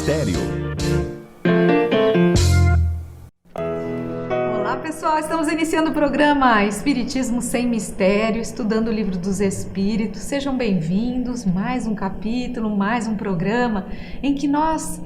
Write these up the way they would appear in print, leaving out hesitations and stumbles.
Mistério. Olá pessoal, estamos iniciando o programa Espiritismo Sem Mistério, estudando o Livro dos Espíritos. Sejam bem-vindos, mais um capítulo, mais um programa em que nós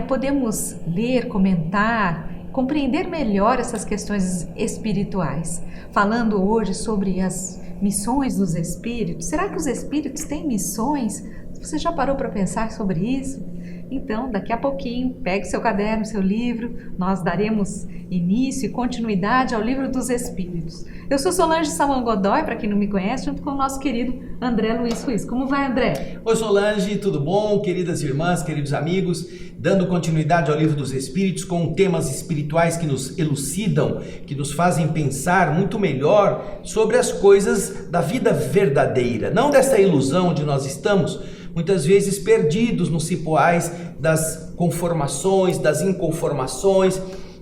podemos ler, comentar, compreender melhor essas questões espirituais. Falando hoje sobre as missões dos espíritos. Será que os espíritos têm missões? Você já parou para pensar sobre isso? Então, daqui a pouquinho, pegue seu caderno, seu livro, nós daremos início e continuidade ao Livro dos Espíritos. Eu sou Solange Salman Godoy, para quem não me conhece, junto com o nosso querido André Luiz Ruiz. Como vai, André? Oi, Solange, tudo bom? Queridas irmãs, queridos amigos, dando continuidade ao Livro dos Espíritos com temas espirituais que nos elucidam, que nos fazem pensar muito melhor sobre as coisas da vida verdadeira, não dessa ilusão onde nós estamos, muitas vezes perdidos nos cipoais das conformações, das inconformações,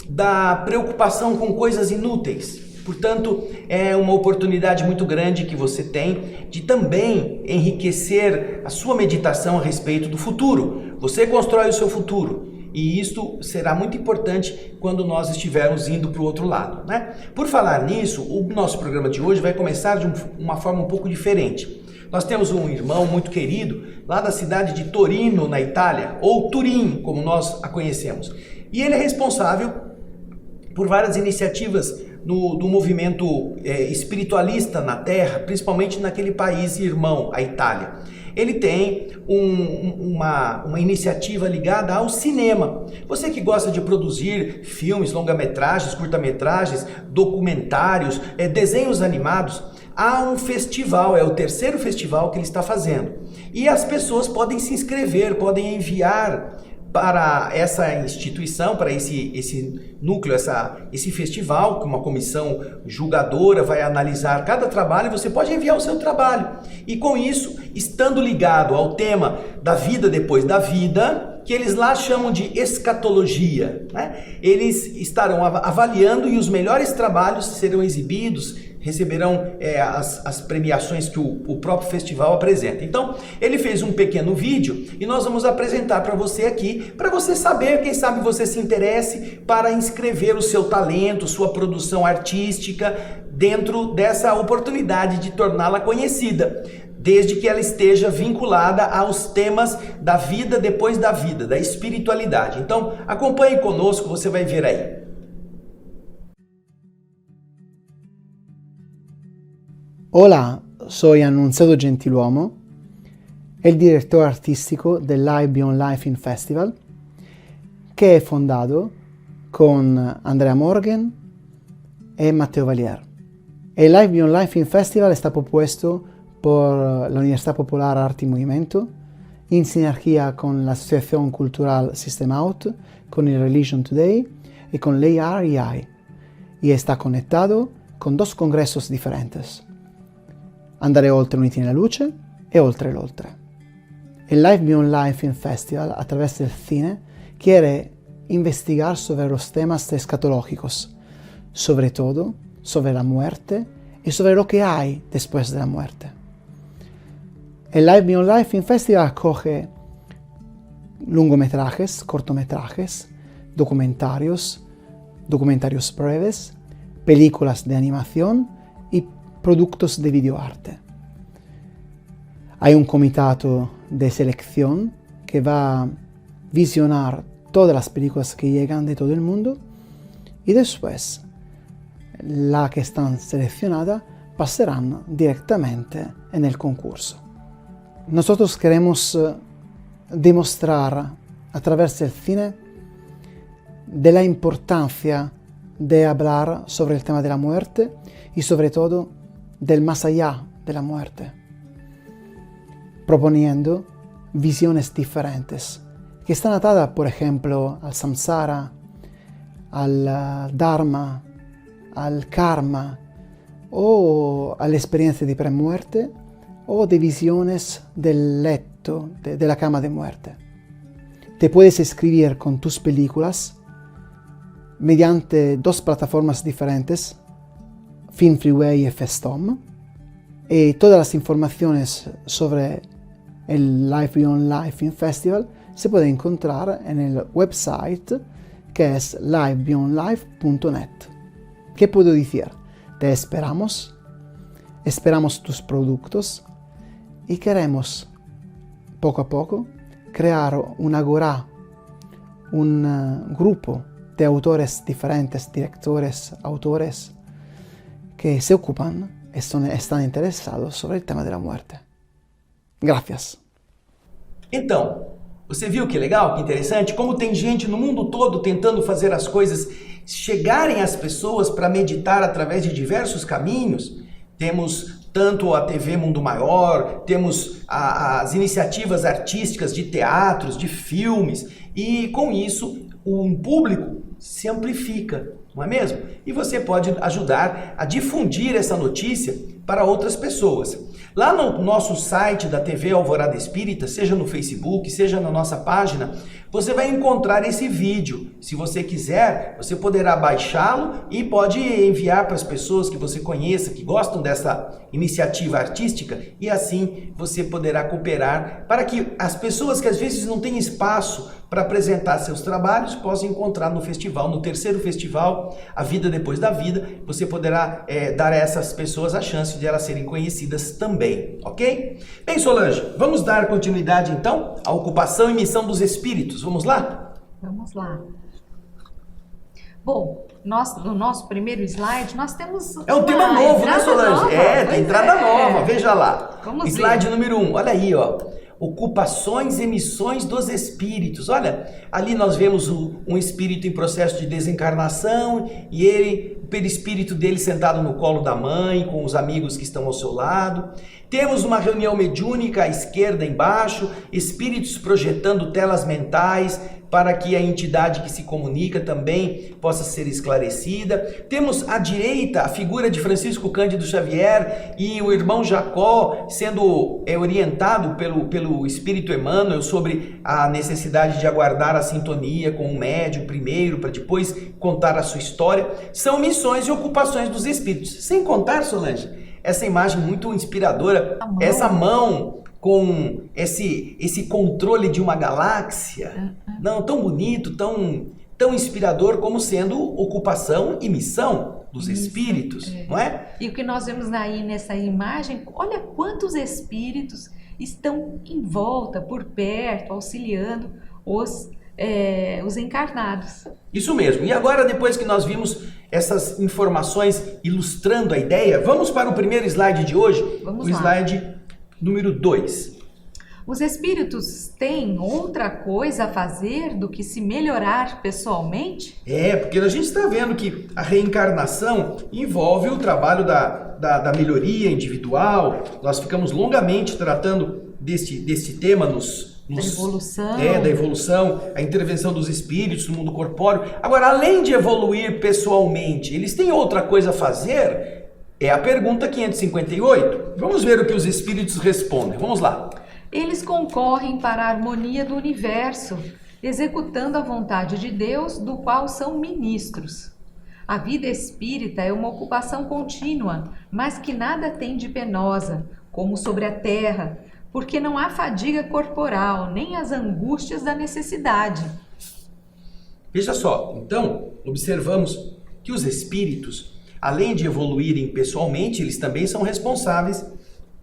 da preocupação com coisas inúteis. Portanto, é uma oportunidade muito grande que você tem de também enriquecer a sua meditação a respeito do futuro. Você constrói o seu futuro e isto será muito importante quando nós estivermos indo para o outro lado, né? Por falar nisso, o nosso programa de hoje vai começar de uma forma um pouco diferente. Nós temos um irmão muito querido lá da cidade de Torino, na Itália, ou Turim, como nós a conhecemos. E ele é responsável por várias iniciativas do movimento espiritualista na Terra, principalmente naquele país irmão, a Itália. Ele tem uma iniciativa ligada ao cinema. Você que gosta de produzir filmes, longa-metragens, curta-metragens, documentários, desenhos animados, há um festival, é o terceiro festival que ele está fazendo. E as pessoas podem se inscrever, podem enviar para essa instituição, para esse núcleo, esse festival, que uma comissão julgadora vai analisar cada trabalho, e você pode enviar o seu trabalho. E com isso, estando ligado ao tema da vida depois da vida, que eles lá chamam de escatologia, né? Eles estarão avaliando e os melhores trabalhos serão exibidos, receberão as premiações que o próprio festival apresenta. Então, ele fez um pequeno vídeo e nós vamos apresentar para você aqui, para você saber, quem sabe você se interesse para inscrever o seu talento, sua produção artística dentro dessa oportunidade de torná-la conhecida, desde que ela esteja vinculada aos temas da vida depois da vida, da espiritualidade. Então, acompanhe conosco, você vai ver aí. Hola, soy Annunziato Gentiluomo, el director artístico del Live Beyond Life in Festival, que he fundado con Andrea Morgan y Matteo Valier. El Live Beyond Life in Festival está propuesto por la Universidad Popular Arte y Movimiento, en sinergia con la Asociación Cultural System Out, con el Religion Today y con l'AREI, y está conectado con dos congressos diferentes. Andare oltre uniti nella luce e oltre l'oltre. El Live Beyond Life in Festival, a través del cine, quiere investigar sobre los temas escatológicos, sobre todo sobre la muerte y sobre lo que hay después de la muerte. El Live Beyond Life in Festival acoge lungometrajes, cortometrajes, documentarios breves, películas de animación y productos de videoarte. Hay un comitato de selección que va a visionar todas las películas que llegan de todo el mundo y después las que están seleccionadas pasarán directamente en el concurso. Nosotros queremos demostrar a través del cine de la importancia de hablar sobre el tema de la muerte y sobre todo del más allá de la muerte, proponiendo visiones diferentes que están atadas, por ejemplo, al samsara, al dharma, al karma o a la experiencia de premuerte o de visiones del lecho, de la cama de muerte. Te puedes inscribir con tus películas mediante dos plataformas diferentes, Film Freeway y Festom, y todas las informaciones sobre el Live Beyond Life in Festival se puede encontrar en el website que es livebeyondlife.net. ¿Qué puedo decir? Te esperamos tus productos y queremos poco a poco crear un agora, un grupo de autores diferentes, directores, autores que se ocupan e estão interessados sobre o tema da morte. Gracias. Então, você viu que legal, que interessante? Como tem gente no mundo todo tentando fazer as coisas chegarem às pessoas para meditar através de diversos caminhos. Temos tanto a TV Mundo Maior, temos as iniciativas artísticas de teatros, de filmes, e com isso um público se amplifica, não é mesmo? E você pode ajudar a difundir essa notícia para outras pessoas. Lá no nosso site da TV Alvorada Espírita, seja no Facebook, seja na nossa página, você vai encontrar esse vídeo. Se você quiser, você poderá baixá-lo e pode enviar para as pessoas que você conheça, que gostam dessa iniciativa artística, e assim você poderá cooperar para que as pessoas que às vezes não têm espaço para apresentar seus trabalhos possam encontrar no festival, no terceiro festival, A Vida Depois da Vida. Você poderá dar a essas pessoas a chance de elas serem conhecidas também, ok? Bem, Solange, vamos dar continuidade então à ocupação e missão dos espíritos. Vamos lá? Vamos lá. Bom, no nosso primeiro slide, nós temos É um tema novo, né, Solange? Tem entrada nova, veja lá. Vamos slide ver. número 1, olha aí, ó. Ocupações e missões dos espíritos. Olha, ali nós vemos um espírito em processo de desencarnação e o perispírito dele sentado no colo da mãe, com os amigos que estão ao seu lado. Temos uma reunião mediúnica à esquerda embaixo, espíritos projetando telas mentais para que a entidade que se comunica também possa ser esclarecida. Temos à direita a figura de Francisco Cândido Xavier e o irmão Jacó sendo orientado pelo Espírito Emmanuel sobre a necessidade de aguardar a sintonia com o médium primeiro, para depois contar a sua história. São missões e ocupações dos espíritos. Sem contar, Solange, essa imagem muito inspiradora, essa mão com esse controle de uma galáxia, não tão bonito, tão inspirador, como sendo ocupação e missão dos espíritos, não é? E o que nós vemos aí nessa imagem, olha quantos espíritos estão em volta, por perto, auxiliando os encarnados. Isso mesmo. E agora, depois que nós vimos essas informações ilustrando a ideia, vamos para o primeiro slide de hoje, slide número 2. Os espíritos têm outra coisa a fazer do que se melhorar pessoalmente? Porque a gente está vendo que a reencarnação envolve o trabalho da melhoria individual. Nós ficamos longamente tratando desse tema da evolução. Da evolução, a intervenção dos espíritos no mundo corpóreo. Agora, além de evoluir pessoalmente, eles têm outra coisa a fazer? É a pergunta 558. Vamos ver o que os espíritos respondem. Vamos lá. Eles concorrem para a harmonia do universo, executando a vontade de Deus, do qual são ministros. A vida espírita é uma ocupação contínua, mas que nada tem de penosa, como sobre a terra, porque não há fadiga corporal, nem as angústias da necessidade. Veja só, então, observamos que os espíritos, além de evoluírem pessoalmente, eles também são responsáveis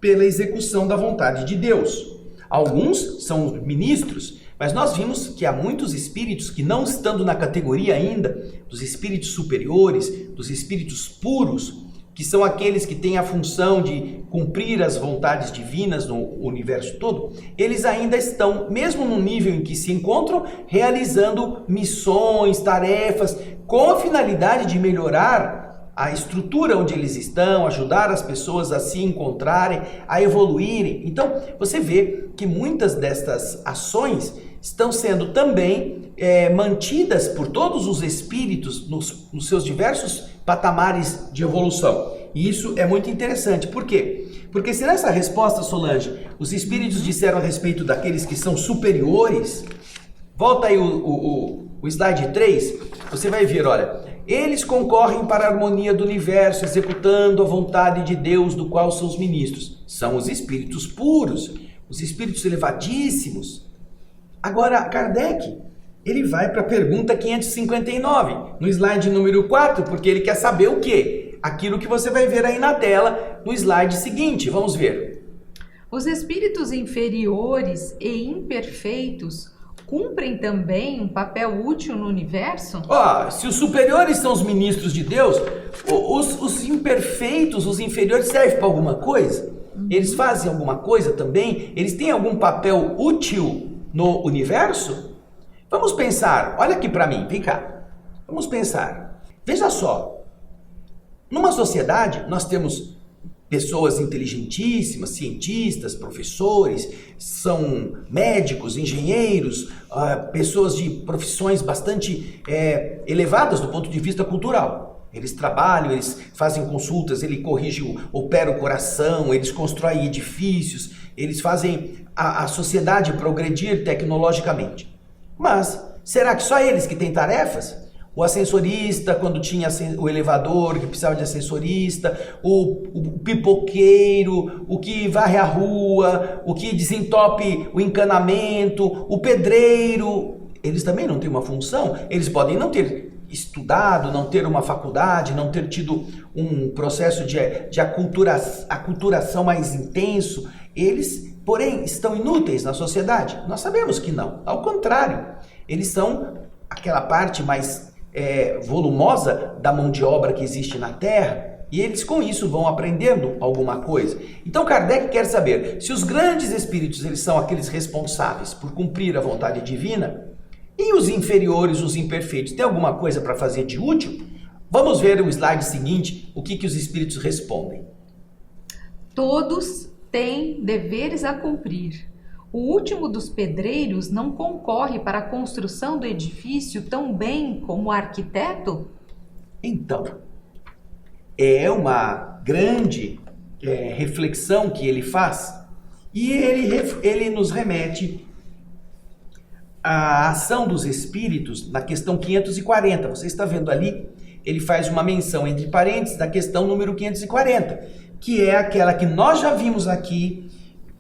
pela execução da vontade de Deus. Alguns são ministros, mas nós vimos que há muitos espíritos que, não estando na categoria ainda dos espíritos superiores, dos espíritos puros, que são aqueles que têm a função de cumprir as vontades divinas no universo todo, eles ainda estão, mesmo no nível em que se encontram, realizando missões, tarefas, com a finalidade de melhorar a estrutura onde eles estão, ajudar as pessoas a se encontrarem, a evoluírem. Então, você vê que muitas destas ações estão sendo também mantidas por todos os espíritos nos seus diversos patamares de evolução. E isso é muito interessante. Por quê? Porque se nessa resposta, Solange, os espíritos disseram a respeito daqueles que são superiores, volta aí o slide 3, você vai ver, olha, eles concorrem para a harmonia do universo, executando a vontade de Deus, do qual são os ministros. São os espíritos puros, os espíritos elevadíssimos. Agora, Kardec, ele vai para a pergunta 559, no slide número 4, porque ele quer saber o quê? Aquilo que você vai ver aí na tela, no slide seguinte. Vamos ver. Os espíritos inferiores e imperfeitos cumprem também um papel útil no universo? Se os superiores são os ministros de Deus, os imperfeitos, os inferiores servem para alguma coisa? Eles fazem alguma coisa também? Eles têm algum papel útil no universo? Vamos pensar, olha aqui para mim, vem cá. Vamos pensar. Veja só, numa sociedade nós temos pessoas inteligentíssimas, cientistas, professores, são médicos, engenheiros, pessoas de profissões bastante elevadas do ponto de vista cultural. Eles trabalham, eles fazem consultas, ele corrige, opera o coração, eles constroem edifícios, eles fazem a sociedade progredir tecnologicamente. Mas será que só eles que têm tarefas? O ascensorista, quando tinha o elevador, que precisava de ascensorista, o pipoqueiro, o que varre a rua, o que desentope o encanamento, o pedreiro, eles também não têm uma função? Eles podem não ter estudado, não ter uma faculdade, não ter tido um processo de aculturação mais intenso. Eles, porém, estão inúteis na sociedade? Nós sabemos que não. Ao contrário, eles são aquela parte mais volumosa da mão de obra que existe na Terra, e eles com isso vão aprendendo alguma coisa. Então Kardec quer saber se os grandes espíritos eles são aqueles responsáveis por cumprir a vontade divina, e os inferiores, os imperfeitos, têm alguma coisa para fazer de útil? Vamos ver o slide seguinte, o que os espíritos respondem. Todos têm deveres a cumprir. O último dos pedreiros não concorre para a construção do edifício tão bem como o arquiteto? Então, é uma grande reflexão que ele faz, e ele nos remete à ação dos espíritos na questão 540. Você está vendo ali, ele faz uma menção entre parênteses da questão número 540, que é aquela que nós já vimos aqui,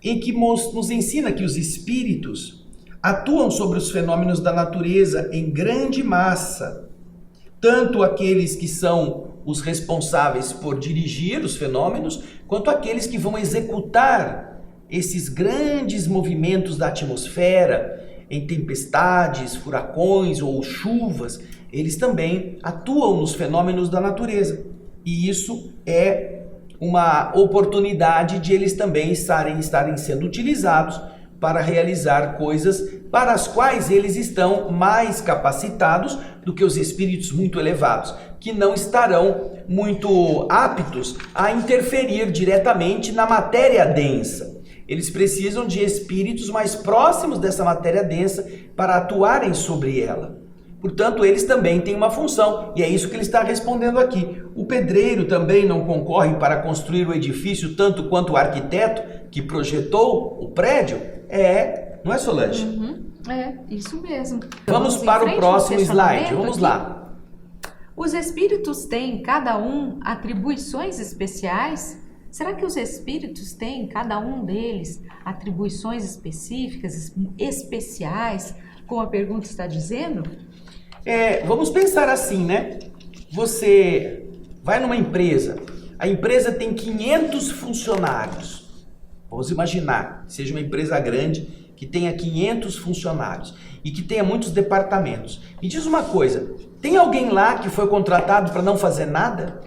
em que nos ensina que os espíritos atuam sobre os fenômenos da natureza em grande massa, tanto aqueles que são os responsáveis por dirigir os fenômenos, quanto aqueles que vão executar esses grandes movimentos da atmosfera, em tempestades, furacões ou chuvas. Eles também atuam nos fenômenos da natureza, e isso é uma oportunidade de eles também estarem sendo utilizados para realizar coisas para as quais eles estão mais capacitados do que os espíritos muito elevados, que não estarão muito aptos a interferir diretamente na matéria densa. Eles precisam de espíritos mais próximos dessa matéria densa para atuarem sobre ela. Portanto, eles também têm uma função, e é isso que ele está respondendo aqui. O pedreiro também não concorre para construir o edifício tanto quanto o arquiteto que projetou o prédio? Não é, Solange? Isso mesmo. Vamos para o próximo slide, vamos lá. Os espíritos têm, cada um, atribuições especiais? Será que os espíritos têm, cada um deles, atribuições específicas, especiais, como a pergunta está dizendo? Vamos pensar assim, né? Você vai numa empresa, a empresa tem 500 funcionários. Vamos imaginar que seja uma empresa grande que tenha 500 funcionários e que tenha muitos departamentos. Me diz uma coisa, tem alguém lá que foi contratado para não fazer nada?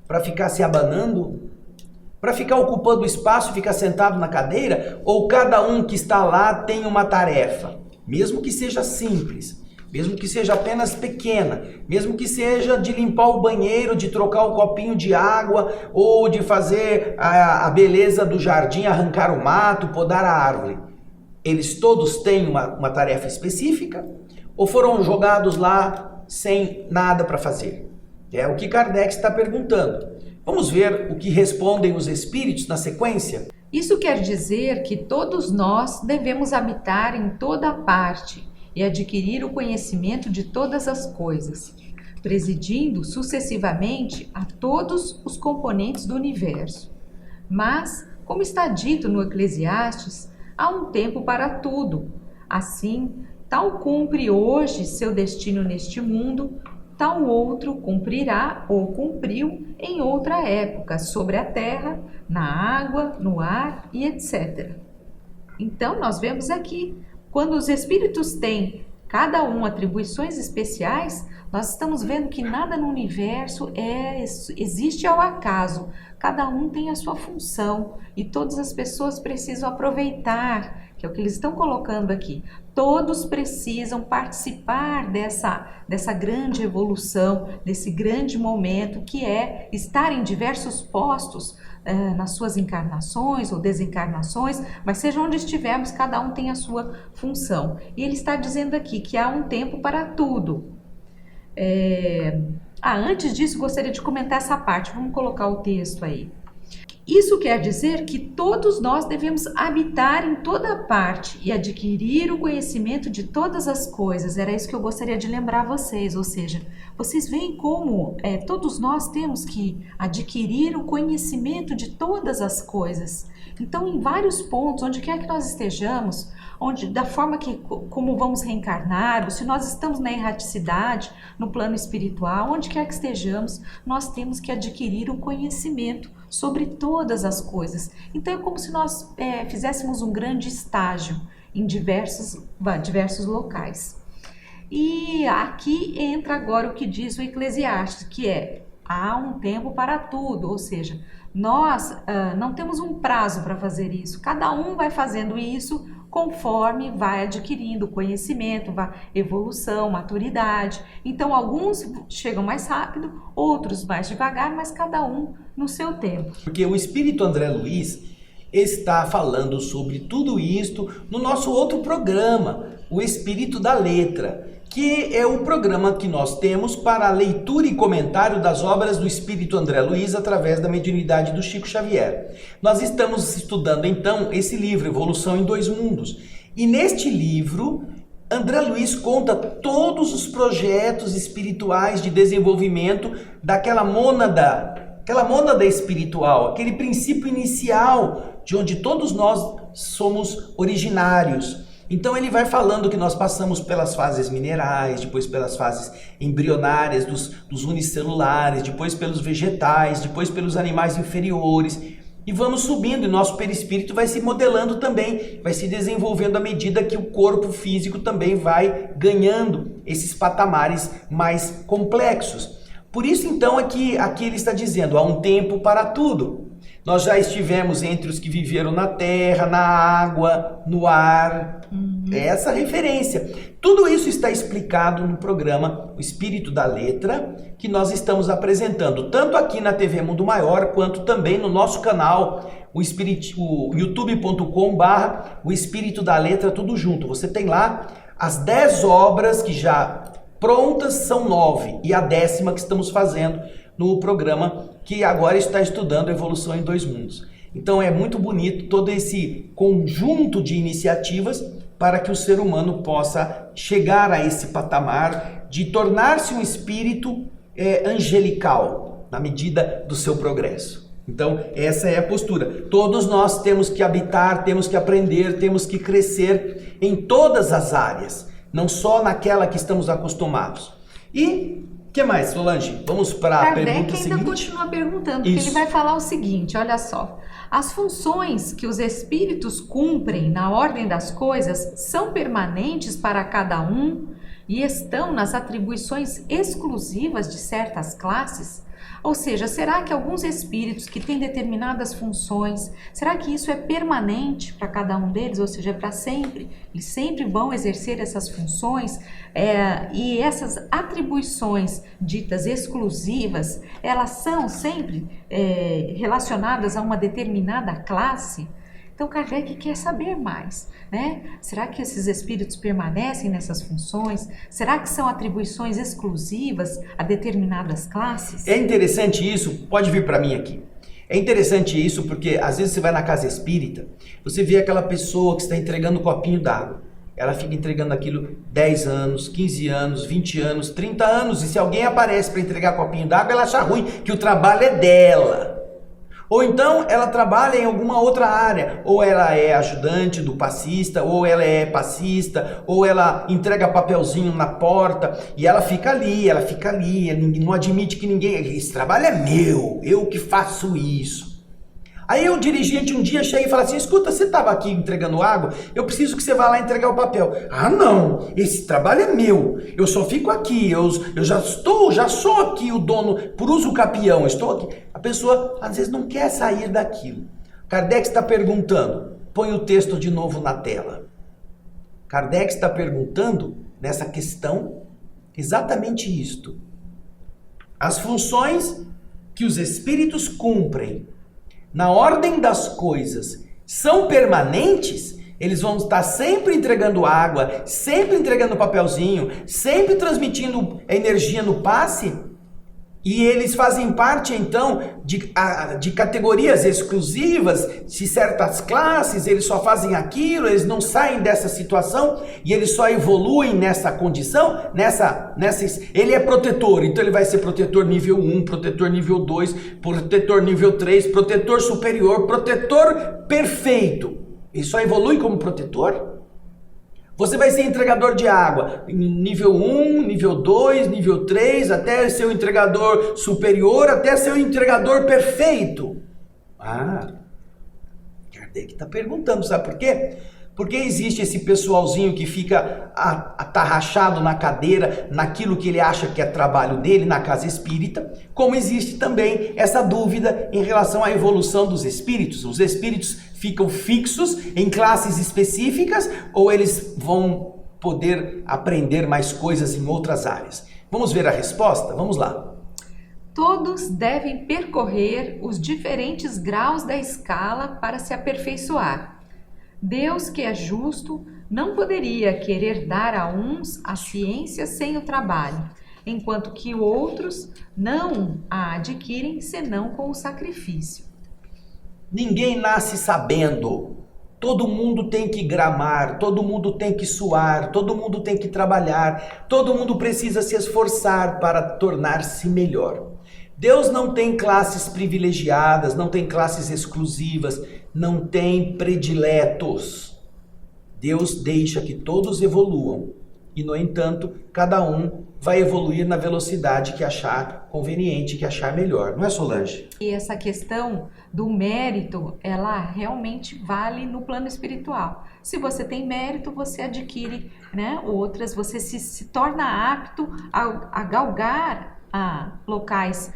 Para ficar se abanando? Para ficar ocupando o espaço e ficar sentado na cadeira? Ou cada um que está lá tem uma tarefa? Mesmo que seja simples, mesmo que seja apenas pequena, mesmo que seja de limpar o banheiro, de trocar o copinho de água, ou de fazer a beleza do jardim, arrancar o mato, podar a árvore. Eles todos têm uma tarefa específica ou foram jogados lá sem nada para fazer? É o que Kardec está perguntando. Vamos ver o que respondem os espíritos na sequência? Isso quer dizer que todos nós devemos habitar em toda parte e adquirir o conhecimento de todas as coisas, presidindo sucessivamente a todos os componentes do universo. Mas, como está dito no Eclesiastes, há um tempo para tudo, Assim, tal cumpre hoje seu destino neste mundo, tal outro cumprirá ou cumpriu em outra época, sobre a terra, na água, no ar e etc. Então, nós vemos aqui, quando os espíritos têm cada um atribuições especiais, nós estamos vendo que nada no universo existe ao acaso. Cada um tem a sua função e todas as pessoas precisam aproveitar, que é o que eles estão colocando aqui. Todos precisam participar dessa grande evolução, desse grande momento que é estar em diversos postos nas suas encarnações ou desencarnações, mas seja onde estivermos, cada um tem a sua função. E ele está dizendo aqui que há um tempo para tudo. Antes disso, gostaria de comentar essa parte. Vamos colocar o texto aí. Isso quer dizer que todos nós devemos habitar em toda parte e adquirir o conhecimento de todas as coisas. Era isso que eu gostaria de lembrar vocês, ou seja, vocês veem como todos nós temos que adquirir o conhecimento de todas as coisas. Então, em vários pontos, onde quer que nós estejamos, da forma como vamos reencarnar, ou se nós estamos na erraticidade, no plano espiritual, onde quer que estejamos, nós temos que adquirir o conhecimento sobre todas as coisas. Então é como se nós fizéssemos um grande estágio em diversos locais. E aqui entra agora o que diz o Eclesiastes, que há um tempo para tudo, ou seja, nós não temos um prazo para fazer isso, cada um vai fazendo isso conforme vai adquirindo conhecimento, evolução, maturidade. Então, alguns chegam mais rápido, outros mais devagar, mas cada um no seu tempo. Porque o Espírito André Luiz está falando sobre tudo isto no nosso outro programa, o Espírito da Letra, que é o programa que nós temos para a leitura e comentário das obras do Espírito André Luiz através da mediunidade do Chico Xavier. Nós estamos estudando então esse livro, Evolução em Dois Mundos. E neste livro, André Luiz conta todos os projetos espirituais de desenvolvimento daquela mônada espiritual, aquele princípio inicial de onde todos nós somos originários. Então ele vai falando que nós passamos pelas fases minerais, depois pelas fases embrionárias dos unicelulares, depois pelos vegetais, depois pelos animais inferiores, e vamos subindo, e nosso perispírito vai se modelando também, vai se desenvolvendo à medida que o corpo físico também vai ganhando esses patamares mais complexos. Por isso então aqui ele está dizendo, há um tempo para tudo. Nós já estivemos entre os que viveram na terra, na água, no ar. É essa referência. Tudo isso está explicado no programa O Espírito da Letra, que nós estamos apresentando, tanto aqui na TV Mundo Maior, quanto também no nosso canal, o youtube.com/O Espírito da Letra, tudo junto. Você tem lá as 10 obras que já prontas, são 9, e a 10ª que estamos fazendo no programa que agora está estudando Evolução em Dois Mundos. Então é muito bonito todo esse conjunto de iniciativas para que o ser humano possa chegar a esse patamar de tornar-se um espírito angelical na medida do seu progresso. Então essa é a postura. Todos nós temos que habitar, temos que aprender, temos que crescer em todas as áreas, não só naquela que estamos acostumados. E o que mais, Solange? Vamos para a pergunta seguinte. Kardec ainda continua perguntando, porque ele vai falar o seguinte, olha só. As funções que os espíritos cumprem na ordem das coisas são permanentes para cada um e estão nas atribuições exclusivas de certas classes? Ou seja, será que alguns espíritos que têm determinadas funções, será que isso é permanente para cada um deles? Ou seja, é para sempre? Eles sempre vão exercer essas funções? E essas atribuições ditas exclusivas, elas são sempre relacionadas a uma determinada classe? Então, Kardec quer saber mais, né? Será que esses espíritos permanecem nessas funções? Será que são atribuições exclusivas a determinadas classes? É interessante isso, pode vir para mim aqui. É interessante isso porque às vezes você vai na casa espírita, você vê aquela pessoa que está entregando um copinho d'água. Ela fica entregando aquilo 10 anos, 15 anos, 20 anos, 30 anos. E se alguém aparece para entregar copinho d'água, ela acha ruim, que o trabalho é dela. Ou então ela trabalha em alguma outra área, ou ela é ajudante do passista, ou ela é passista, ou ela entrega papelzinho na porta e ela fica ali, não admite que ninguém, esse trabalho é meu, eu que faço isso. Aí o dirigente um dia chega e fala assim, escuta, você estava aqui entregando água, eu preciso que você vá lá entregar o papel. Ah não, esse trabalho é meu, eu só fico aqui, eu já sou aqui o dono, por uso capião, estou aqui. A pessoa às vezes não quer sair daquilo. Kardec está perguntando, põe o texto de novo na tela. Kardec está perguntando nessa questão exatamente isto. As funções que os espíritos cumprem na ordem das coisas são permanentes, eles vão estar sempre entregando água, sempre entregando papelzinho, sempre transmitindo energia no passe, e eles fazem parte então de categorias exclusivas, de certas classes, eles só fazem aquilo, eles não saem dessa situação e eles só evoluem nessa condição, ele é protetor, então ele vai ser protetor nível 1, protetor nível 2, protetor nível 3, protetor superior, protetor perfeito. Ele só evolui como protetor? Você vai ser entregador de água, nível 1, nível 2, nível 3, até ser o entregador superior, até ser o entregador perfeito. Ah, Kardec está perguntando, sabe por quê? Porque existe esse pessoalzinho que fica atarrachado na cadeira, naquilo que ele acha que é trabalho dele, na casa espírita, como existe também essa dúvida em relação à evolução dos espíritos. Os espíritos ficam fixos em classes específicas ou eles vão poder aprender mais coisas em outras áreas? Vamos ver a resposta? Vamos lá. Todos devem percorrer os diferentes graus da escala para se aperfeiçoar. Deus, que é justo, não poderia querer dar a uns a ciência sem o trabalho, enquanto que outros não a adquirem senão com o sacrifício. Ninguém nasce sabendo. Todo mundo tem que gramar, todo mundo tem que suar, todo mundo tem que trabalhar, todo mundo precisa se esforçar para tornar-se melhor. Deus não tem classes privilegiadas, não tem classes exclusivas, não tem prediletos. Deus deixa que todos evoluam e, no entanto, cada um vai evoluir na velocidade que achar conveniente, que achar melhor. Não é, Solange? E essa questão do mérito, ela realmente vale no plano espiritual. Se você tem mérito, você adquire, né, outras, você se torna apto a galgar locais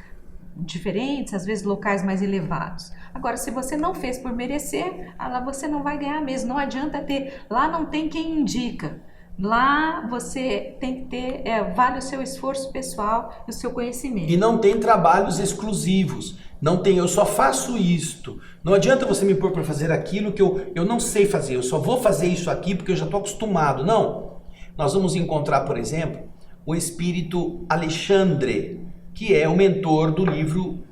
diferentes, às vezes locais mais elevados. Agora, se você não fez por merecer, lá você não vai ganhar mesmo. Não adianta ter, lá não tem quem indica. Lá você tem que ter, vale o seu esforço pessoal e o seu conhecimento. E não tem trabalhos exclusivos. Não tem, eu só faço isto. Não adianta você me pôr para fazer aquilo que eu não sei fazer. Eu só vou fazer isso aqui porque eu já estou acostumado. Não. Nós vamos encontrar, por exemplo, o espírito Alexandre, que é o mentor do livro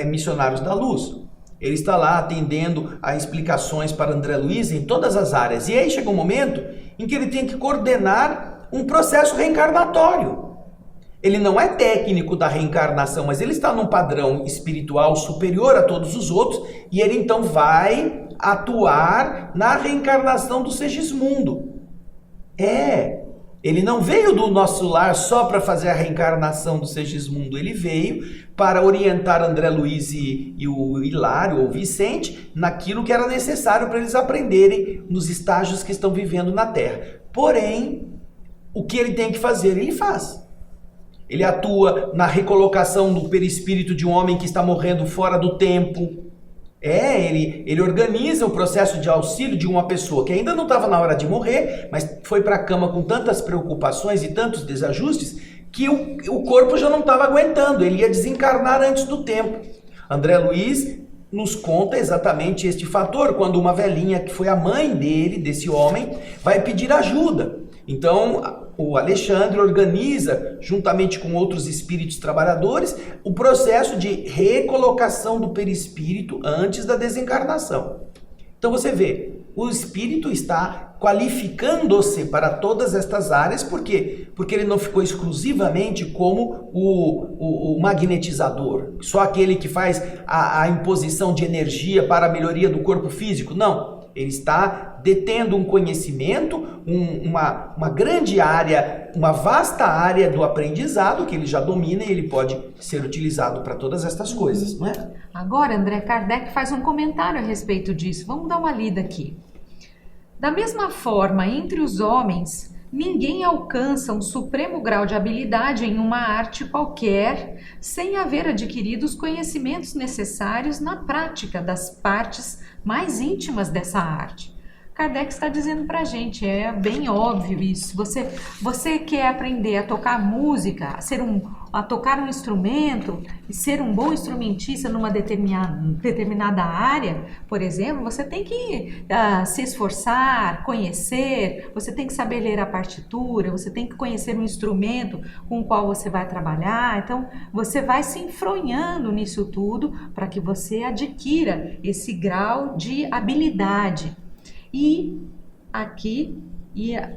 Missionários da Luz. Ele está lá atendendo a explicações para André Luiz em todas as áreas. E aí chega um momento em que ele tem que coordenar um processo reencarnatório. Ele não é técnico da reencarnação, mas ele está num padrão espiritual superior a todos os outros e ele então vai atuar na reencarnação do Segismundo. Ele não veio do nosso lar só para fazer a reencarnação do Segismundo, ele veio para orientar André Luiz e o Hilário, ou Vicente, naquilo que era necessário para eles aprenderem nos estágios que estão vivendo na Terra. Porém, o que ele tem que fazer, ele faz. Ele atua na recolocação do perispírito de um homem que está morrendo fora do tempo. Ele organiza o processo de auxílio de uma pessoa que ainda não estava na hora de morrer, mas foi para a cama com tantas preocupações e tantos desajustes que o corpo já não estava aguentando, ele ia desencarnar antes do tempo. André Luiz nos conta exatamente este fator, quando uma velhinha que foi a mãe dele, desse homem, vai pedir ajuda. Então, o Alexandre organiza, juntamente com outros espíritos trabalhadores, o processo de recolocação do perispírito antes da desencarnação. Então você vê, o espírito está qualificando-se para todas estas áreas. Por quê? Porque ele não ficou exclusivamente como o magnetizador, só aquele que faz a imposição de energia para a melhoria do corpo físico. Não, ele está detendo um conhecimento, uma grande área, uma vasta área do aprendizado que ele já domina e ele pode ser utilizado para todas estas coisas, não é? Agora, André Kardec faz um comentário a respeito disso. Vamos dar uma lida aqui. Da mesma forma, entre os homens, ninguém alcança um supremo grau de habilidade em uma arte qualquer sem haver adquirido os conhecimentos necessários na prática das partes mais íntimas dessa arte. Kardec está dizendo para a gente, é bem óbvio isso. Você quer aprender a tocar música, a tocar um instrumento e ser um bom instrumentista numa determinada área, por exemplo, você tem que se esforçar, conhecer, você tem que saber ler a partitura, você tem que conhecer um instrumento com o qual você vai trabalhar. Então, você vai se enfronhando nisso tudo para que você adquira esse grau de habilidade. E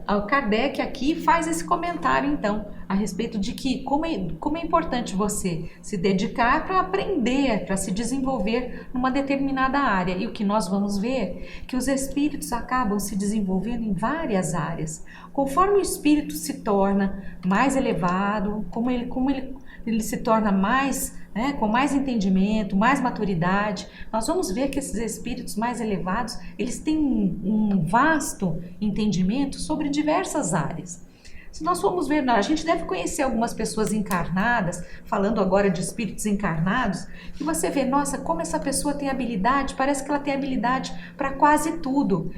o Kardec aqui faz esse comentário, então, a respeito de que como é importante você se dedicar para aprender, para se desenvolver numa determinada área. E o que nós vamos ver que os espíritos acabam se desenvolvendo em várias áreas. Conforme o espírito se torna mais elevado, como ele se torna mais, com mais entendimento, mais maturidade, nós vamos ver que esses espíritos mais elevados, eles têm um vasto entendimento sobre diversas áreas. Se nós formos ver, a gente deve conhecer algumas pessoas encarnadas, falando agora de espíritos encarnados, que você vê, nossa, como essa pessoa tem habilidade, parece que ela tem habilidade para quase tudo.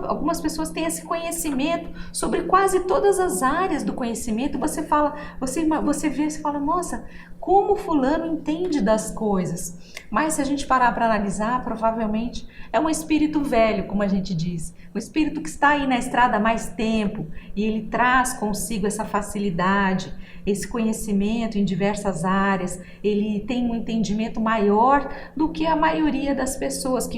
Algumas pessoas têm esse conhecimento sobre quase todas as áreas do conhecimento. Você vê, você fala, nossa, como fulano entende das coisas. Mas se a gente parar para analisar, provavelmente é um espírito velho, como a gente diz. Um espírito que está aí na estrada há mais tempo e ele traz consigo essa facilidade, esse conhecimento em diversas áreas. Ele tem um entendimento maior do que a maioria das pessoas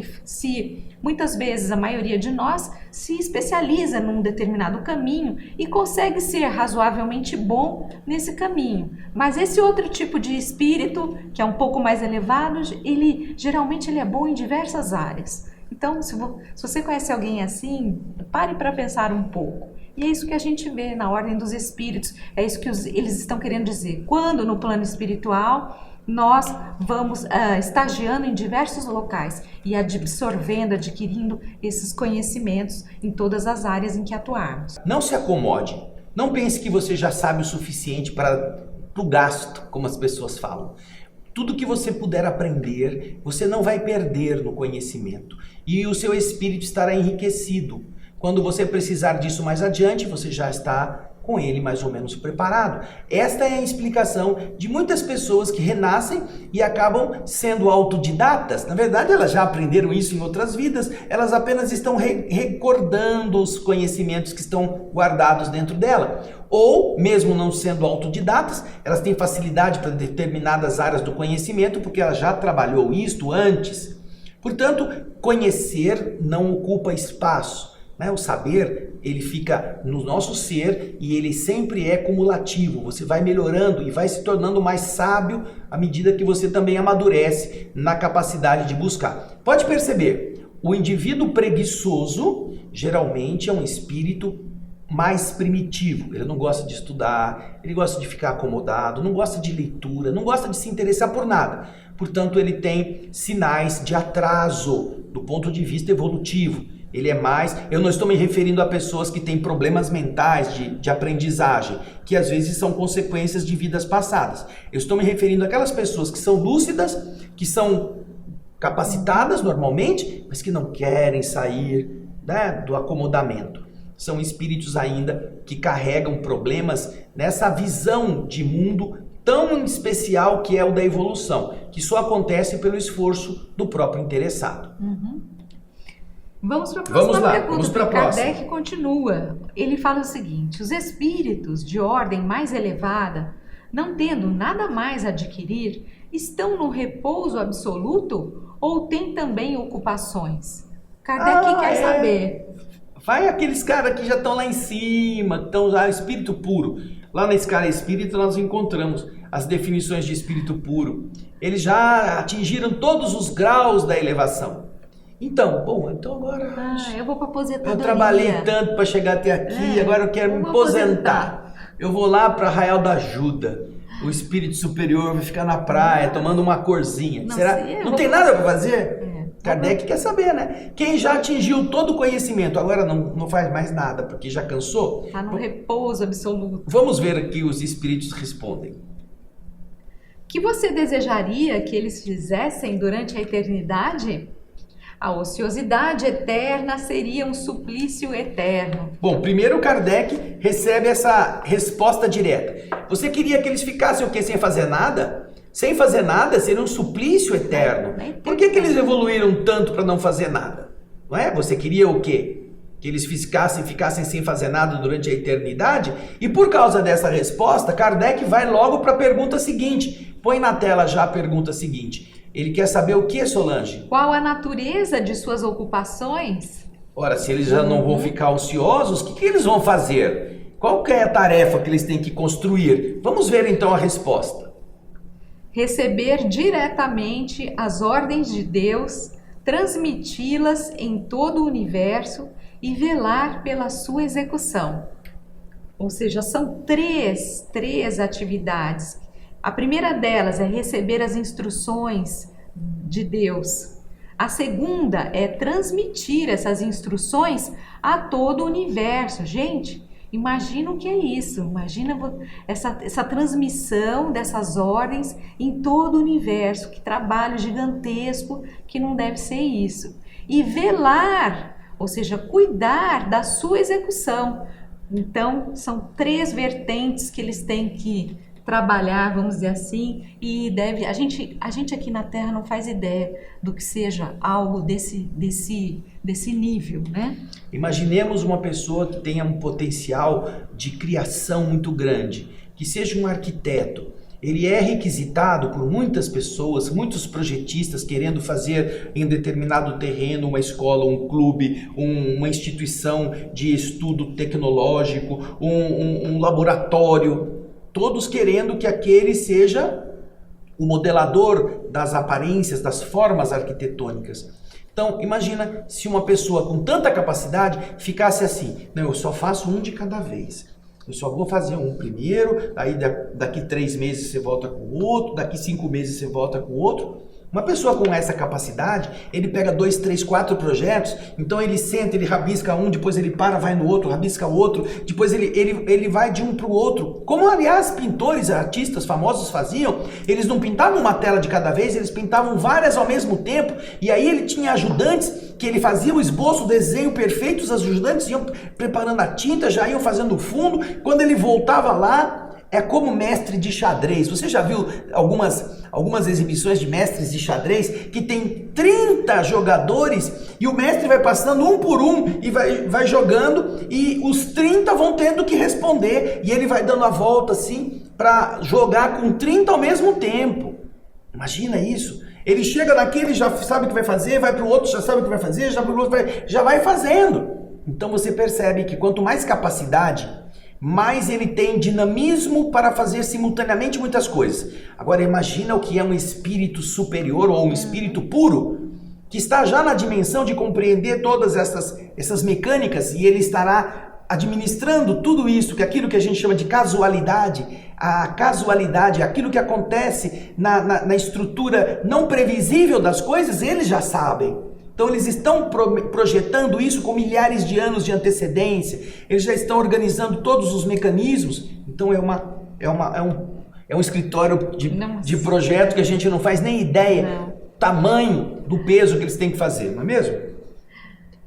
muitas vezes a maioria de nós se especializa num determinado caminho e consegue ser razoavelmente bom nesse caminho. Mas esse outro tipo de espírito, que é um pouco mais elevado, geralmente ele é bom em diversas áreas. Então, se você conhece alguém assim, pare para pensar um pouco. E é isso que a gente vê na ordem dos espíritos, é isso que eles estão querendo dizer. Quando no plano espiritual nós vamos estagiando em diversos locais e absorvendo, adquirindo esses conhecimentos em todas as áreas em que atuarmos. Não se acomode, não pense que você já sabe o suficiente para o gasto, como as pessoas falam. Tudo que você puder aprender, você não vai perder no conhecimento e o seu espírito estará enriquecido. Quando você precisar disso mais adiante, você já está com ele mais ou menos preparado. Esta é a explicação de muitas pessoas que renascem e acabam sendo autodidatas. Na verdade, elas já aprenderam isso em outras vidas, elas apenas estão recordando os conhecimentos que estão guardados dentro dela. Ou, mesmo não sendo autodidatas, elas têm facilidade para determinadas áreas do conhecimento porque ela já trabalhou isto antes. Portanto, conhecer não ocupa espaço. O saber, ele fica no nosso ser e ele sempre é cumulativo. Você vai melhorando e vai se tornando mais sábio à medida que você também amadurece na capacidade de buscar. Pode perceber, o indivíduo preguiçoso geralmente é um espírito mais primitivo. Ele não gosta de estudar, ele gosta de ficar acomodado, não gosta de leitura, não gosta de se interessar por nada. Portanto, ele tem sinais de atraso do ponto de vista evolutivo. Ele é mais... Eu não estou me referindo a pessoas que têm problemas mentais de aprendizagem, que às vezes são consequências de vidas passadas. Eu estou me referindo àquelas pessoas que são lúcidas, que são capacitadas normalmente, mas que não querem sair, do acomodamento. São espíritos ainda que carregam problemas nessa visão de mundo tão especial que é o da evolução, que só acontece pelo esforço do próprio interessado. Vamos para a próxima pergunta. Vamos para a próxima. Kardec continua. Ele fala o seguinte: os espíritos de ordem mais elevada, não tendo nada mais a adquirir, estão no repouso absoluto ou têm também ocupações? Kardec quer saber. Vai aqueles caras que já estão lá em cima, que estão já espírito puro. Lá na escala espírita nós encontramos as definições de espírito puro. Eles já atingiram todos os graus da elevação. Então agora... eu vou para aposentadoria. Eu trabalhei tanto para chegar até aqui, agora eu quero me aposentar. Eu vou lá para Arraial da Ajuda. O espírito superior vai ficar na praia, tomando uma corzinha. Não tem nada para fazer? Kardec quer saber, né? Quem já atingiu todo o conhecimento, agora não faz mais nada, porque já cansou. Está no repouso absoluto. Vamos ver aqui os espíritos respondem. Que você desejaria que eles fizessem durante a eternidade? A ociosidade eterna seria um suplício eterno. Bom, primeiro Kardec recebe essa resposta direta. Você queria que eles ficassem o quê? Sem fazer nada? Sem fazer nada seria um suplício eterno. Por que eles evoluíram tanto para não fazer nada? Não é? Você queria o quê? Que eles ficassem sem fazer nada durante a eternidade? E por causa dessa resposta, Kardec vai logo para a pergunta seguinte. Põe na tela já a pergunta seguinte. Ele quer saber o que, Solange? Qual a natureza de suas ocupações? Ora, se eles já não vão ficar ociosos, o que eles vão fazer? Qual que é a tarefa que eles têm que construir? Vamos ver então a resposta. Receber diretamente as ordens de Deus, transmiti-las em todo o universo e velar pela sua execução. Ou seja, são três atividades. A primeira delas é receber as instruções de Deus. A segunda é transmitir essas instruções a todo o universo. Gente, imagina o que é isso. Imagina essa transmissão dessas ordens em todo o universo. Que trabalho gigantesco que não deve ser isso. E velar, ou seja, cuidar da sua execução. Então, são três vertentes que eles têm que trabalhar, vamos dizer assim, e a gente aqui na Terra não faz ideia do que seja algo desse nível, né? Imaginemos uma pessoa que tenha um potencial de criação muito grande, que seja um arquiteto. Ele é requisitado por muitas pessoas, muitos projetistas querendo fazer em determinado terreno uma escola, um clube, uma instituição de estudo tecnológico, um laboratório. Todos querendo que aquele seja o modelador das aparências, das formas arquitetônicas. Então, imagina se uma pessoa com tanta capacidade ficasse assim, não, eu só faço um de cada vez. Eu só vou fazer um primeiro, aí daqui 3 meses você volta com o outro, daqui 5 meses você volta com o outro. Uma pessoa com essa capacidade, ele pega 2, 3, 4 projetos, então ele senta, ele rabisca um, depois ele para, vai no outro, rabisca o outro, depois ele vai de um para o outro. Como, aliás, pintores, artistas famosos faziam, eles não pintavam uma tela de cada vez, eles pintavam várias ao mesmo tempo, e aí ele tinha ajudantes que ele fazia o esboço, o desenho perfeito, os ajudantes iam preparando a tinta, já iam fazendo o fundo, quando ele voltava lá, é como mestre de xadrez. Você já viu algumas exibições de mestres de xadrez que tem 30 jogadores e o mestre vai passando um por um e vai jogando e os 30 vão tendo que responder e ele vai dando a volta assim para jogar com 30 ao mesmo tempo. Imagina isso. Ele chega naquele, já sabe o que vai fazer, vai para o outro, já sabe o que vai fazer, já para o outro, já vai fazendo. Então você percebe que quanto mais capacidade, mais ele tem dinamismo para fazer simultaneamente muitas coisas. Agora imagina o que é um espírito superior ou um espírito puro, que está já na dimensão de compreender todas essas mecânicas e ele estará administrando tudo isso, que é aquilo que a gente chama de casualidade, a casualidade, aquilo que acontece na estrutura não previsível das coisas, eles já sabem. Então eles estão projetando isso com milhares de anos de antecedência, eles já estão organizando todos os mecanismos, então é um escritório de projeto que a gente não faz nem ideia, tamanho do peso que eles têm que fazer, não é mesmo?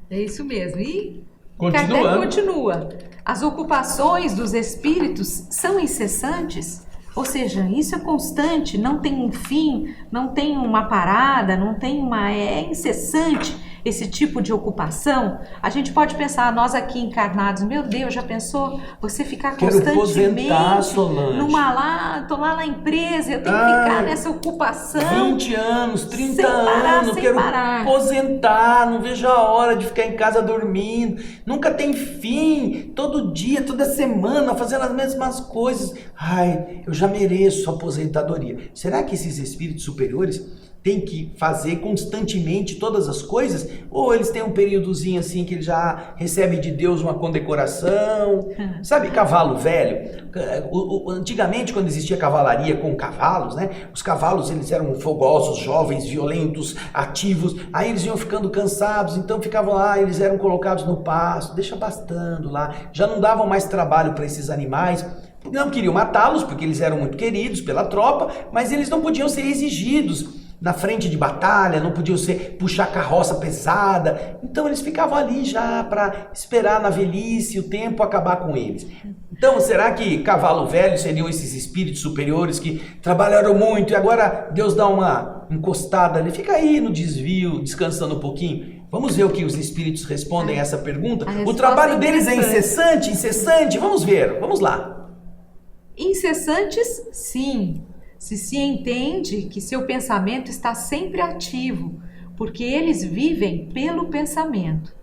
É isso mesmo, e Kardec continua, as ocupações dos espíritos são incessantes? Ou seja, isso é constante, não tem um fim, não tem uma parada, é incessante. esse tipo de ocupação, a gente pode pensar, nós aqui encarnados, meu Deus, já pensou você ficar constantemente tô lá na empresa, eu tenho que ficar nessa ocupação 20 anos, 30 anos, quero aposentar, não vejo a hora de ficar em casa dormindo, nunca tem fim, todo dia, toda semana, fazendo as mesmas coisas. Ai, eu já mereço aposentadoria. Será que esses espíritos superiores têm que fazer constantemente todas as coisas? Ou eles têm um períodozinho assim que ele já recebe de Deus uma condecoração? Sabe, cavalo velho? Antigamente, quando existia cavalaria com cavalos, né? Os cavalos, eles eram fogosos, jovens, violentos, ativos. Aí eles iam ficando cansados, então ficavam lá, eles eram colocados no pasto, deixa pastando lá. Já não davam mais trabalho para esses animais. Não queriam matá-los, porque eles eram muito queridos pela tropa, mas eles não podiam ser exigidos na frente de batalha, não podiam puxar carroça pesada. Então eles ficavam ali já para esperar na velhice o tempo acabar com eles. Então, será que cavalo velho seriam esses espíritos superiores que trabalharam muito e agora Deus dá uma encostada ali? Fica aí no desvio, descansando um pouquinho. Vamos ver o que os espíritos respondem a essa pergunta. O trabalho deles é incessante? Vamos ver, vamos lá. Incessantes, sim. Se entende que seu pensamento está sempre ativo, porque eles vivem pelo pensamento.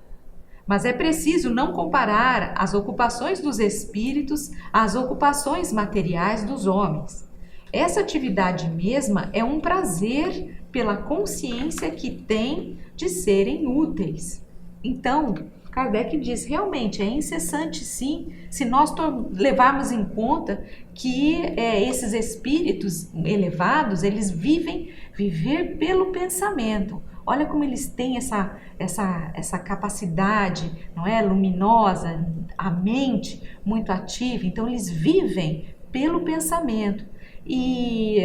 Mas é preciso não comparar as ocupações dos espíritos às ocupações materiais dos homens. Essa atividade mesma é um prazer pela consciência que tem de serem úteis. Então, Kardec diz, realmente é incessante sim, se nós levarmos em conta que esses espíritos elevados, eles viver pelo pensamento. Olha como eles têm essa capacidade, não é, luminosa, a mente muito ativa, então eles vivem pelo pensamento. E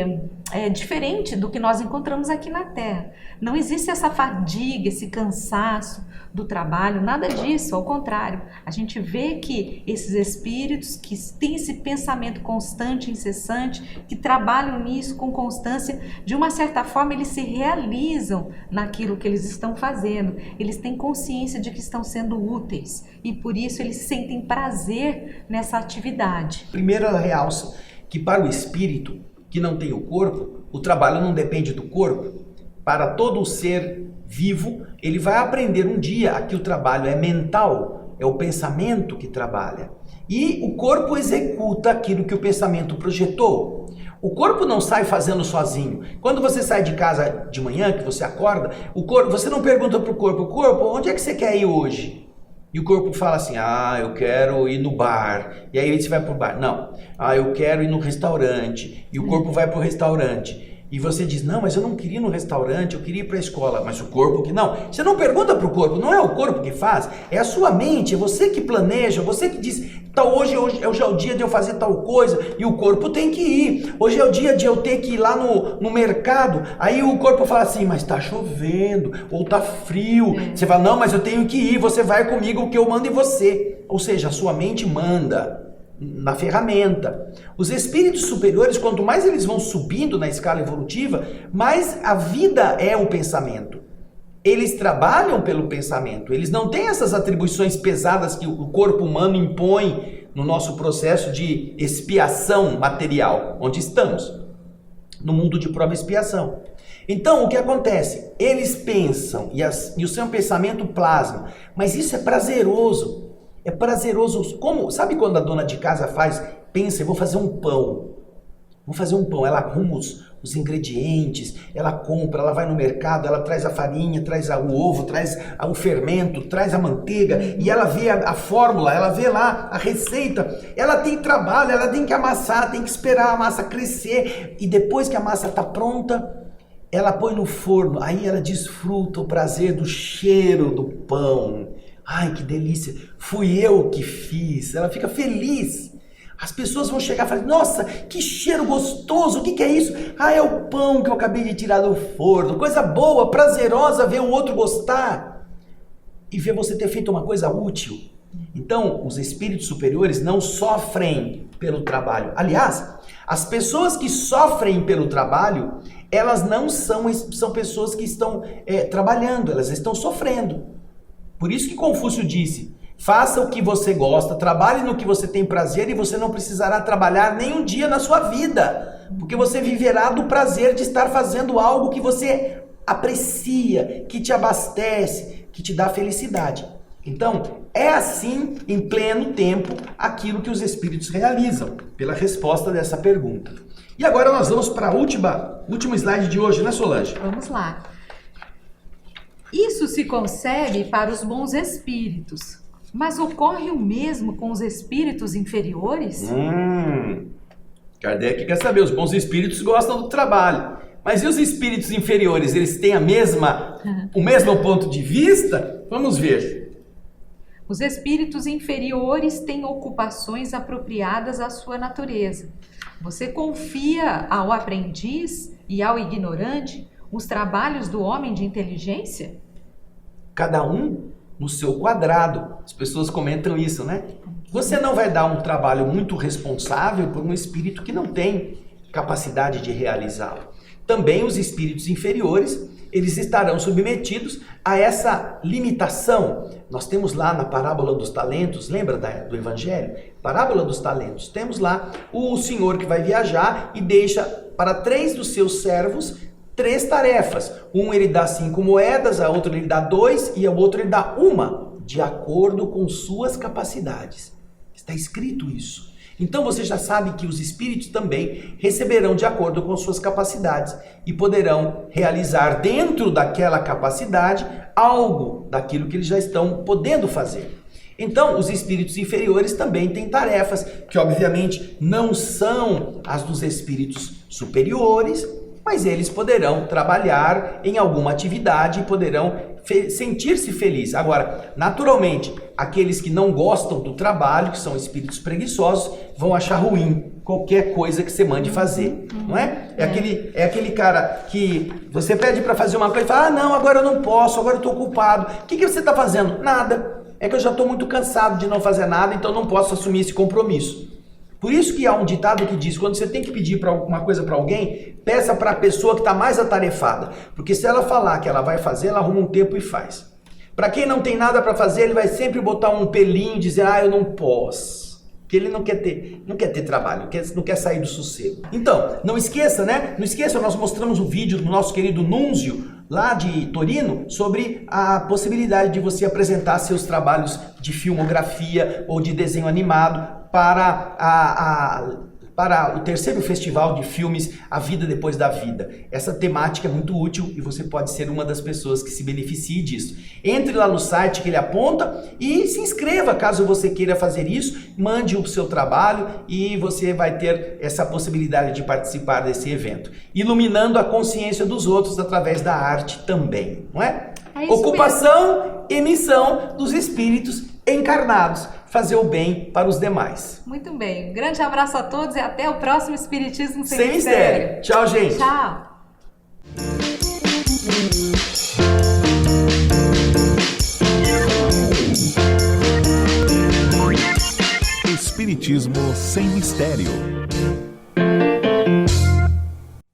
é diferente do que nós encontramos aqui na Terra. Não existe essa fadiga, esse cansaço do trabalho, nada disso, ao contrário. A gente vê que esses espíritos que têm esse pensamento constante, incessante, que trabalham nisso com constância, de uma certa forma eles se realizam naquilo que eles estão fazendo. Eles têm consciência de que estão sendo úteis e por isso eles sentem prazer nessa atividade. Primeiro ela realça que para o espírito que não tem o corpo, o trabalho não depende do corpo. Para todo ser vivo, ele vai aprender um dia que o trabalho é mental, é o pensamento que trabalha. E o corpo executa aquilo que o pensamento projetou. O corpo não sai fazendo sozinho. Quando você sai de casa de manhã, que você acorda, você não pergunta para o corpo, onde é que você quer ir hoje? E o corpo fala assim, eu quero ir no bar. E aí você vai pro bar. Não, eu quero ir no restaurante. E o corpo vai pro restaurante. E você diz, não, mas eu não queria ir no restaurante, eu queria ir para a escola. Mas o corpo que não. Você não pergunta pro corpo, não é o corpo que faz. É a sua mente, é você que planeja, você que diz, hoje é o dia de eu fazer tal coisa. E o corpo tem que ir. Hoje é o dia de eu ter que ir lá no mercado. Aí o corpo fala assim, mas tá chovendo, ou tá frio. Você fala, não, mas eu tenho que ir, você vai comigo, o que eu mando em você. Ou seja, a sua mente manda na ferramenta. Os espíritos superiores, quanto mais eles vão subindo na escala evolutiva, mais a vida é o pensamento. Eles trabalham pelo pensamento, eles não têm essas atribuições pesadas que o corpo humano impõe no nosso processo de expiação material, onde estamos, no mundo de prova e expiação. Então, o que acontece? Eles pensam e o seu pensamento plasma, mas isso é prazeroso. É prazeroso. Como, sabe quando a dona de casa pensa, eu vou fazer um pão. Ela arruma os ingredientes, ela compra, ela vai no mercado, ela traz a farinha, traz o ovo, traz o fermento, traz a manteiga, e ela vê a fórmula, ela vê lá a receita. Ela tem trabalho, ela tem que amassar, tem que esperar a massa crescer, e depois que a massa está pronta, ela põe no forno, aí ela desfruta o prazer do cheiro do pão. Ai, que delícia, fui eu que fiz. Ela fica feliz. As pessoas vão chegar e falar, nossa, que cheiro gostoso, o que é isso? É o pão que eu acabei de tirar do forno. Coisa boa, prazerosa ver o outro gostar. E ver você ter feito uma coisa útil. Então, os espíritos superiores não sofrem pelo trabalho. Aliás, as pessoas que sofrem pelo trabalho, elas não são pessoas que estão trabalhando, elas estão sofrendo. Por isso que Confúcio disse, faça o que você gosta, trabalhe no que você tem prazer e você não precisará trabalhar nem um dia na sua vida, porque você viverá do prazer de estar fazendo algo que você aprecia, que te abastece, que te dá felicidade. Então, é assim, em pleno tempo, aquilo que os espíritos realizam, pela resposta dessa pergunta. E agora nós vamos para o último slide de hoje, né, Solange? Vamos lá. Isso se concebe para os bons espíritos, mas ocorre o mesmo com os espíritos inferiores? Kardec quer saber, os bons espíritos gostam do trabalho, mas e os espíritos inferiores, eles têm o mesmo ponto de vista? Vamos ver. Os espíritos inferiores têm ocupações apropriadas à sua natureza. Você confia ao aprendiz e ao ignorante os trabalhos do homem de inteligência? Cada um no seu quadrado. As pessoas comentam isso, né? Você não vai dar um trabalho muito responsável por um espírito que não tem capacidade de realizá-lo. Também os espíritos inferiores, eles estarão submetidos a essa limitação. Nós temos lá na parábola dos talentos, lembra do Evangelho? Parábola dos talentos. Temos lá o senhor que vai viajar e deixa para 3 dos seus servos 3 tarefas. Um ele dá 5 moedas, a outro ele dá 2 e ao outro ele dá 1, de acordo com suas capacidades. Está escrito isso. Então você já sabe que os espíritos também receberão de acordo com suas capacidades e poderão realizar dentro daquela capacidade algo daquilo que eles já estão podendo fazer. Então, os espíritos inferiores também têm tarefas que obviamente não são as dos espíritos superiores, mas eles poderão trabalhar em alguma atividade e poderão sentir-se felizes. Agora, naturalmente, aqueles que não gostam do trabalho, que são espíritos preguiçosos, vão achar ruim qualquer coisa que você mande fazer, não é? É aquele cara que você pede para fazer uma coisa e fala, não, agora eu não posso, agora eu estou ocupado. O que você está fazendo? Nada. É que eu já estou muito cansado de não fazer nada, então não posso assumir esse compromisso. Por isso que há um ditado que diz, quando você tem que pedir uma coisa para alguém, peça para a pessoa que está mais atarefada. Porque se ela falar que ela vai fazer, ela arruma um tempo e faz. Para quem não tem nada para fazer, ele vai sempre botar um pelinho e dizer, eu não posso. Porque ele não quer ter trabalho, não quer sair do sossego. Então, não esqueça, né? Não esqueça, nós mostramos um vídeo do nosso querido Núnzio, lá de Torino, sobre a possibilidade de você apresentar seus trabalhos de filmografia ou de desenho animado para o terceiro festival de filmes A Vida Depois da Vida. Essa temática é muito útil e você pode ser uma das pessoas que se beneficie disso. Entre lá no site que ele aponta e se inscreva caso você queira fazer isso, mande o seu trabalho e você vai ter essa possibilidade de participar desse evento. Iluminando a consciência dos outros através da arte também, não é? Ocupação e missão dos espíritos encarnados. Fazer o bem para os demais. Muito bem. Um grande abraço a todos e até o próximo Espiritismo Sem Mistério. Tchau, gente. Tchau. Espiritismo Sem Mistério.